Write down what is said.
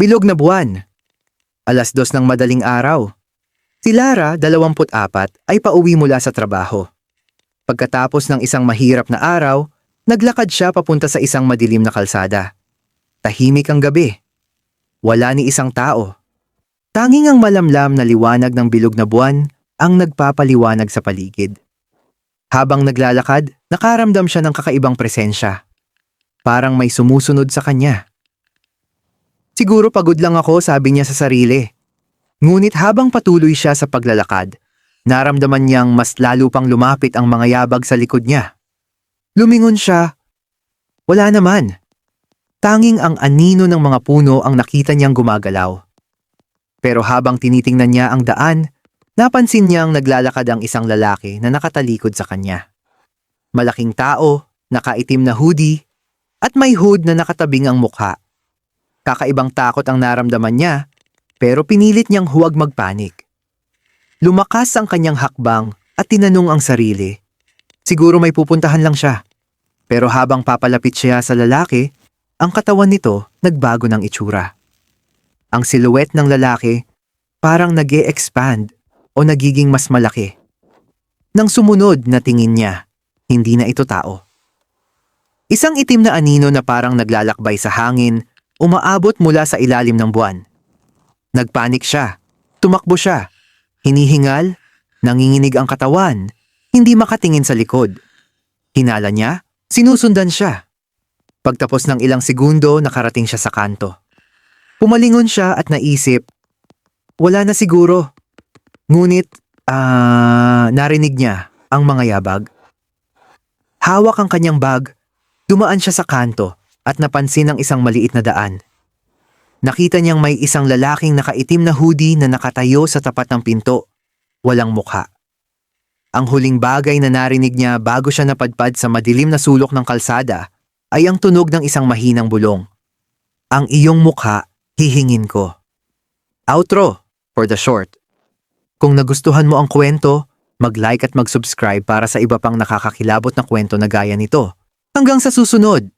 Bilog na buwan. 2:00 ng madaling araw. Si Lara, 24, ay pauwi mula sa trabaho. Pagkatapos ng isang mahirap na araw, naglakad siya papunta sa isang madilim na kalsada. Tahimik ang gabi. Wala ni isang tao. Tanging ang malamlam na liwanag ng bilog na buwan ang nagpapaliwanag sa paligid. Habang naglalakad, nakaramdam siya ng kakaibang presensya. Parang may sumusunod sa kanya. Siguro pagod lang ako, sabi niya sa sarili. Ngunit habang patuloy siya sa paglalakad, naramdaman niyang mas lalo pang lumapit ang mga yabag sa likod niya. Lumingon siya. Wala naman. Tanging ang anino ng mga puno ang nakita niyang gumagalaw. Pero habang tinitingnan niya ang daan, napansin niyang naglalakad ang isang lalaki na nakatalikod sa kanya. Malaking tao, nakaitim na hoodie, at may hood na nakatabing ang mukha. Kakaibang takot ang naramdaman niya, pero pinilit niyang huwag magpanik. Lumakas ang kanyang hakbang at tinanong ang sarili. Siguro may pupuntahan lang siya. Pero habang papalapit siya sa lalaki, ang katawan nito nagbago ng itsura. Ang silhouette ng lalaki parang nag-e-expand o nagiging mas malaki. Nang sumunod na tingin niya, hindi na ito tao. Isang itim na anino na parang naglalakbay sa hangin, umaabot mula sa ilalim ng buwan. Nagpanik siya, tumakbo siya, hinihingal, nanginginig ang katawan, hindi makatingin sa likod. Hinala niya, sinusundan siya. Pagtapos ng ilang segundo, nakarating siya sa kanto. Pumalingon siya at naisip, wala na siguro. Ngunit, narinig niya ang mga yabag. Hawak ang kanyang bag, dumaan siya sa kanto at napansin ang isang maliit na daan. Nakita niyang may isang lalaking nakaitim na hoodie na nakatayo sa tapat ng pinto, walang mukha. Ang huling bagay na narinig niya bago siya napadpad sa madilim na sulok ng kalsada ay ang tunog ng isang mahinang bulong. Ang iyong mukha, hihingin ko. Outro, for the short. Kung nagustuhan mo ang kwento, mag-like at mag-subscribe para sa iba pang nakakakilabot na kwento na gaya nito. Hanggang sa susunod!